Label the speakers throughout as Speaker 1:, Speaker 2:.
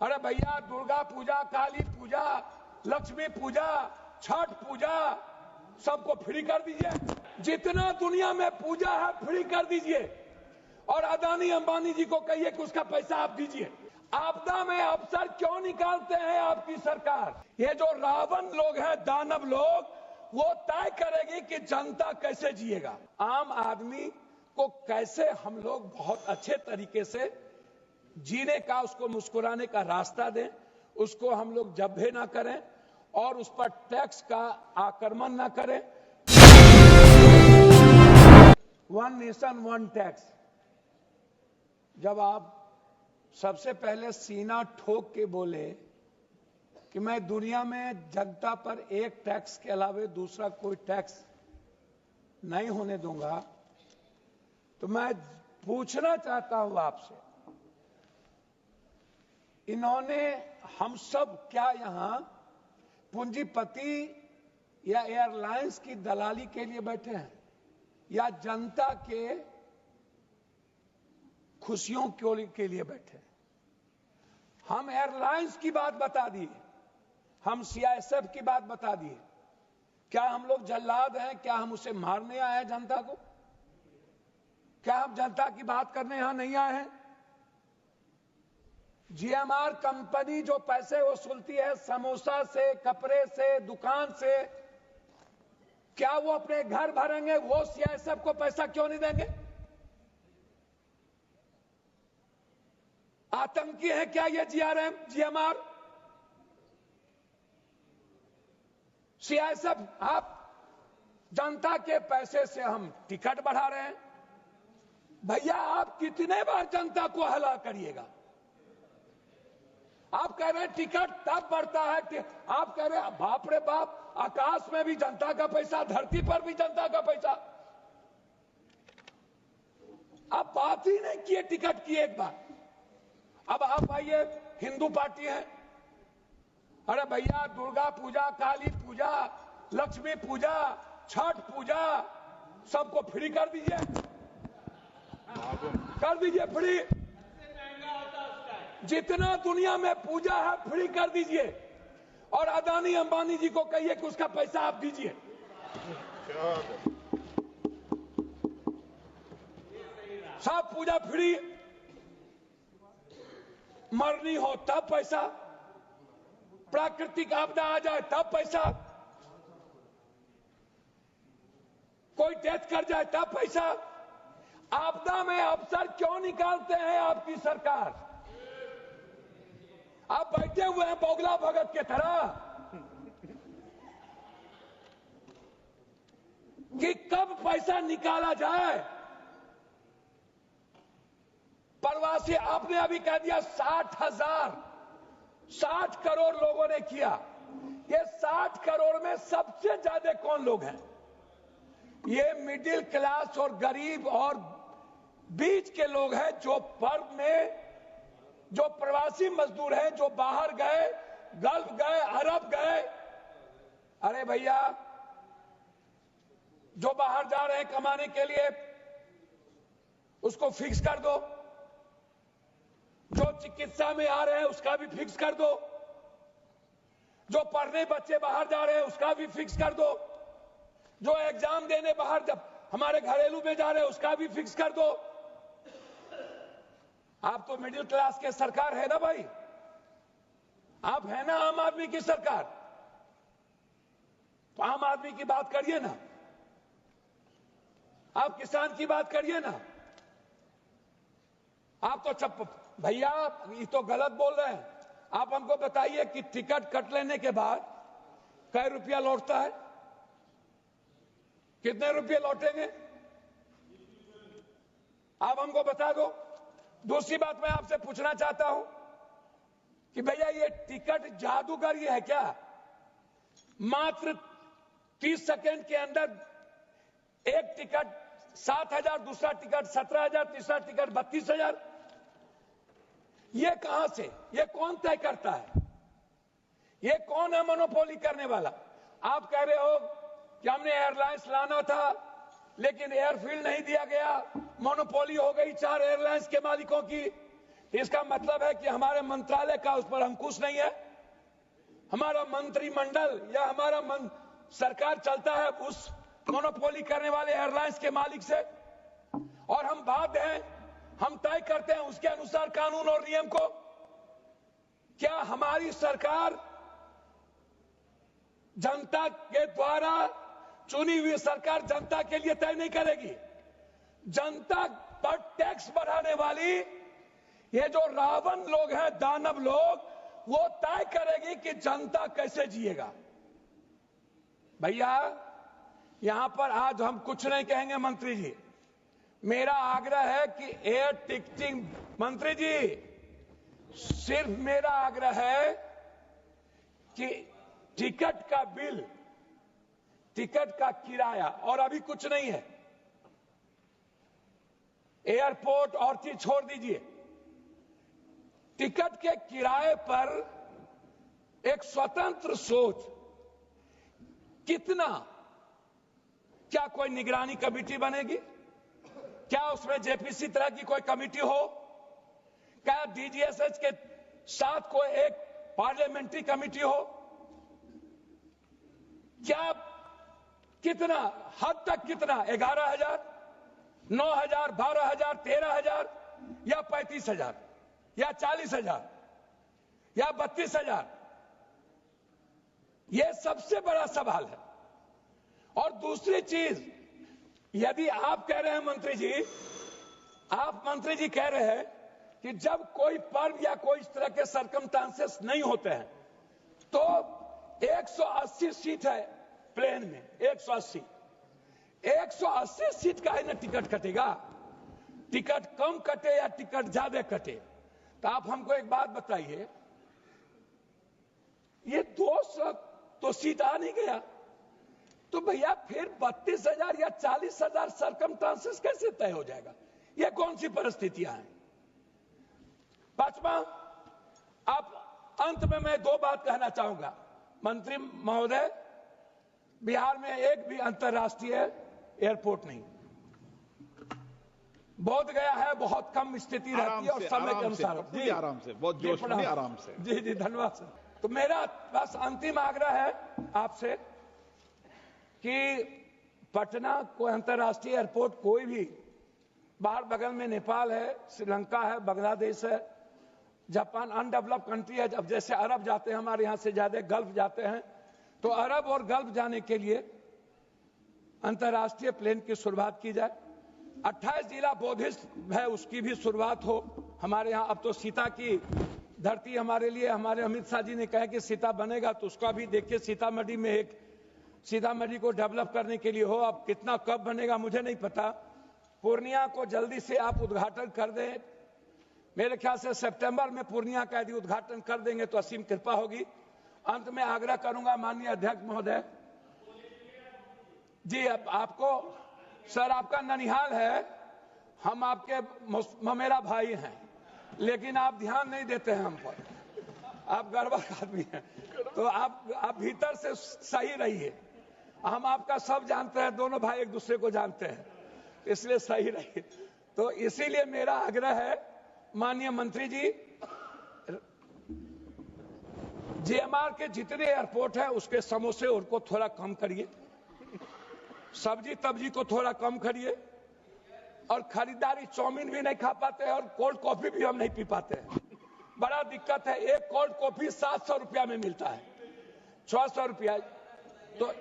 Speaker 1: अरे भैया, दुर्गा पूजा, काली पूजा, लक्ष्मी पूजा, छठ पूजा सबको फ्री कर दीजिए। जितना दुनिया में पूजा है फ्री कर दीजिए और अदानी अंबानी जी को कहिए कि उसका पैसा आप दीजिए। आपदा में अवसर क्यों निकालते हैं आपकी सरकार? ये जो रावण लोग हैं, दानव लोग, वो तय करेगी कि जनता कैसे जिएगा। आम आदमी को कैसे हम लोग बहुत अच्छे तरीके से जीने का, उसको मुस्कुराने का रास्ता दें, उसको हम लोग जब्बे ना करें और उस पर टैक्स का आक्रमण ना करें। वन नेशन वन टैक्स, जब आप सबसे पहले सीना ठोक के बोले कि मैं दुनिया में जनता पर एक टैक्स के अलावे दूसरा कोई टैक्स नहीं होने दूंगा, तो मैं पूछना चाहता हूं आपसे, इन्होंने हम सब क्या यहां पूंजीपति या एयरलाइंस की दलाली के लिए बैठे हैं या जनता के खुशियों के लिए बैठे हैं? हम एयरलाइंस की बात बता दिए, हम सीआईएसएफ की बात बता दिए। क्या हम लोग जल्लाद हैं? क्या हम उसे मारने आए हैं जनता को? क्या हम जनता की बात करने यहां नहीं आए हैं? जीएमआर कंपनी जो पैसे वसूलती है समोसा से, कपड़े से, दुकान से, क्या वो अपने घर भरेंगे? वो सीआईएसएफ को पैसा क्यों नहीं देंगे? आतंकी है क्या ये जीएमआर? सीआईएसएफ, आप जनता के पैसे से हम टिकट बढ़ा रहे हैं। भैया, आप कितने बार जनता को हला करिएगा? आप कह रहे हैं टिकट तब बढ़ता है, आप कह रहे हैं बाप रे बाप, आकाश में भी जनता का पैसा, धरती पर भी जनता का पैसा। आप बात ही नहीं किए टिकट की एक बार। अब आप आइए, हिंदू पार्टी है, अरे भैया, दुर्गा पूजा, काली पूजा, लक्ष्मी पूजा, छठ पूजा सबको फ्री कर दीजिए, कर दीजिए फ्री। जितना दुनिया में पूजा है फ्री कर दीजिए और अदानी अंबानी जी को कहिए कि उसका पैसा आप दीजिए। सब पूजा फ्री, मरनी हो तब पैसा, प्राकृतिक आपदा आ जाए तब पैसा, कोई डेथ कर जाए तब पैसा। आपदा में अवसर क्यों निकालते हैं आपकी सरकार? आप बैठे हुए हैं बोगला भगत के तरह कि कब पैसा निकाला जाए। प्रवासी, आपने अभी कह दिया 60 करोड़ लोगों ने किया। ये 60 करोड़ में सबसे ज्यादा कौन लोग हैं? ये मिडिल क्लास और गरीब और बीच के लोग हैं, जो पर्व में जो प्रवासी मजदूर हैं, जो बाहर गए, गल्फ गए, अरब गए। अरे भैया, जो बाहर जा रहे हैं कमाने के लिए, उसको फिक्स कर दो। जो चिकित्सा में आ रहे हैं उसका भी फिक्स कर दो। जो पढ़ने बच्चे बाहर जा रहे हैं उसका भी फिक्स कर दो। जो एग्जाम देने बाहर जब हमारे घरेलू में जा रहे हैं उसका भी फिक्स कर दो। आप तो मिडिल क्लास के सरकार है ना भाई, आप है ना आम आदमी की सरकार, तो आम आदमी की बात करिए ना, आप किसान की बात करिए ना। आप तो भैया, ये तो गलत बोल रहे हैं। आप हमको बताइए कि टिकट कट लेने के बाद कै रुपया लौटता है? कितने रुपये लौटेंगे? आप हमको बता दो। दूसरी बात मैं आपसे पूछना चाहता हूं कि भैया, ये टिकट जादूगरी है क्या? मात्र 30 सेकंड के अंदर एक टिकट 7,000, दूसरा टिकट 17,000, तीसरा टिकट 32,000। ये कहां से? ये कौन तय करता है? ये कौन है मोनोपोली करने वाला? आप कह रहे हो कि हमने एयरलाइंस लाना था लेकिन एयरफील्ड नहीं दिया गया, मोनोपोली हो गई 4 एयरलाइंस के मालिकों की। इसका मतलब है कि हमारे मंत्रालय का उस पर अंकुश नहीं है, हमारा मंत्रिमंडल या हमारा सरकार चलता है उस मोनोपोली करने वाले एयरलाइंस के मालिक से, और हम बाध्य हैं, हम तय करते हैं उसके अनुसार कानून और नियम को। क्या हमारी सरकार जनता के द्वारा चुनी हुई सरकार जनता के लिए तय नहीं करेगी? जनता पर टैक्स बढ़ाने वाली ये जो रावण लोग हैं, दानव लोग, वो तय करेगी कि जनता कैसे जिएगा। भैया यहां पर आज हम कुछ नहीं कहेंगे मंत्री जी, मेरा आग्रह है कि एयर टिकटिंग, मंत्री जी सिर्फ मेरा आग्रह है कि टिकट का बिल, टिकट का किराया, और अभी कुछ नहीं है, एयरपोर्ट और चीज छोड़ दीजिए, टिकट के किराए पर एक स्वतंत्र सोच, कितना, क्या कोई निगरानी कमेटी बनेगी? क्या उसमें जेपीसी तरह की कोई कमेटी हो? क्या डीजीएसएच के साथ कोई एक पार्लियामेंट्री कमेटी हो? क्या, कितना, हद तक कितना, 11,000, 9,000, 12,000, 13,000 या 35,000 या 40,000 या 32,000? यह सबसे बड़ा सवाल है। और दूसरी चीज, यदि आप कह रहे हैं मंत्री जी, आप मंत्री जी कह रहे हैं कि जब कोई पर्व या कोई इस तरह के सर्कमस्टांसेस नहीं होते हैं तो 180 सीट है प्लेन में, 180 सीट का है ना टिकट कटेगा? टिकट कम कटे या टिकट ज्यादा कटे? तो आप हमको एक बात बताइए, ये 200 तो सीट आ नहीं गया, तो भैया फिर 32,000 या 40,000 सर्कमस्टांसेस कैसे तय हो जाएगा? ये कौन सी परिस्थितियां हैं? पांचवा, अब अंत में मैं दो बात कहना चाहूंगा। मंत्री महोदय, बिहार में एक भी अंतर्राष्ट्रीय एयरपोर्ट नहीं, बोध गया है बहुत कम स्थिति रहती है और समय के अनुसार।
Speaker 2: जी आराम से, बहुत जोश में, आराम से।
Speaker 1: जी जी धन्यवाद सर। तो मेरा बस अंतिम आग्रह है आपसे कि पटना कोई अंतर्राष्ट्रीय एयरपोर्ट कोई भी, बाहर बगल में नेपाल है, श्रीलंका है, बांग्लादेश है, जापान, अनडेवलप्ड कंट्री है। अब जैसे अरब जाते हैं, हमारे यहां से ज्यादा गल्फ जाते हैं, तो अरब और गल्फ जाने के लिए अंतर्राष्ट्रीय प्लेन की शुरुआत की जाए। 28 जिला बोधिस्ट है, उसकी भी शुरुआत हो हमारे यहाँ। अब तो सीता की धरती हमारे लिए, हमारे अमित शाह जी ने कहा कि सीता बनेगा, तो उसका भी देखिए सीतामढ़ी में एक, सीतामढ़ी को डेवलप करने के लिए हो। अब कितना कब बनेगा मुझे नहीं पता। पूर्णिया को जल्दी से आप उद्घाटन कर दें, मेरे ख्याल से सितंबर में पूर्णिया का यदि उद्घाटन कर देंगे तो असीम कृपा होगी। अंत में आग्रह करूंगा माननीय अध्यक्ष महोदय जी, अब आपको सर, आपका ननिहाल है, हम आपके ममेरा भाई हैं, लेकिन आप ध्यान नहीं देते हैं हम पर, आप गड़बड़ आदमी हैं, तो आप भीतर से सही रहिए। हम आपका सब जानते हैं, दोनों भाई एक दूसरे को जानते हैं, इसलिए सही रहिए। तो इसीलिए मेरा आग्रह है माननीय मंत्री जी, जेएमआर के जितने एयरपोर्ट है उसके समोसे उनको थोड़ा कम करिए, सब्जी तब्जी को थोड़ा कम करिए, और खरीदारी चाउमीन भी नहीं खा पाते हैं और कोल्ड कॉफी भी हम नहीं पी पाते हैं, बड़ा दिक्कत है। एक कोल्ड कॉफी 700 रुपया में मिलता है, 600 रुपया। तो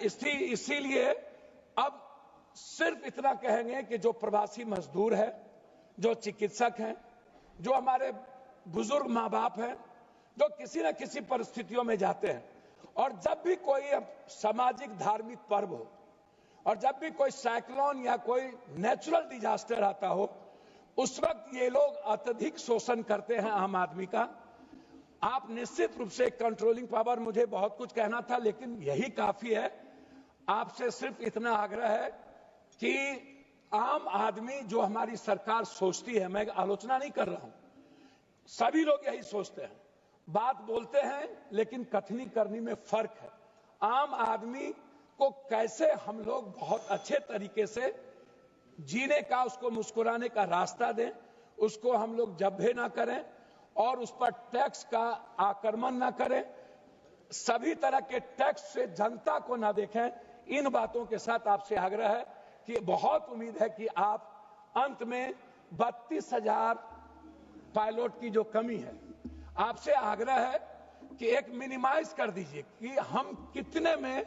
Speaker 1: इसीलिए अब सिर्फ इतना कहेंगे कि जो प्रवासी मजदूर है, जो चिकित्सक हैं, जो हमारे बुजुर्ग माँ बाप हैं, जो किसी न किसी परिस्थितियों में जाते हैं, और जब भी कोई सामाजिक धार्मिक पर्व हो, और जब भी कोई साइक्लोन या कोई नेचुरल डिजास्टर आता हो, उस वक्त ये लोग अत्यधिक शोषण करते हैं आम आदमी का। आप निश्चित रूप से कंट्रोलिंग पावर, मुझे बहुत कुछ कहना था लेकिन यही काफी है। आपसे सिर्फ इतना आग्रह है कि आम आदमी जो हमारी सरकार सोचती है, मैं आलोचना नहीं कर रहा हूं, सभी लोग यही सोचते हैं, बात बोलते हैं लेकिन कथनी करनी में फर्क है। आम आदमी को कैसे हम लोग बहुत अच्छे तरीके से जीने का, उसको मुस्कुराने का रास्ता दें, उसको हम लोग जब्बे ना करें और उस पर टैक्स का आक्रमण ना करें, सभी तरह के टैक्स से जनता को ना देखें। इन बातों के साथ आपसे आग्रह है कि बहुत उम्मीद है कि आप अंत में 32,000 पायलट की जो कमी है, आपसे आग्रह है कि एक मिनिमाइज कर दीजिए कि हम कितने में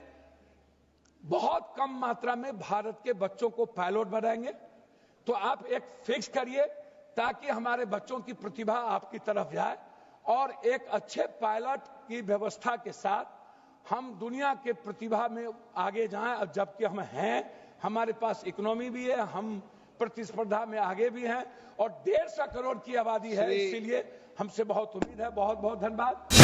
Speaker 1: बहुत कम मात्रा में भारत के बच्चों को पायलट बनाएंगे। तो आप एक फिक्स करिए ताकि हमारे बच्चों की प्रतिभा आपकी तरफ जाए और एक अच्छे पायलट की व्यवस्था के साथ हम दुनिया के प्रतिभा में आगे जाएं। जबकि हम हैं, हमारे पास इकोनॉमी भी है, हम प्रतिस्पर्धा में आगे भी हैं और 150 करोड़ की आबादी है, इसीलिए हमसे बहुत उम्मीद है। बहुत बहुत धन्यवाद।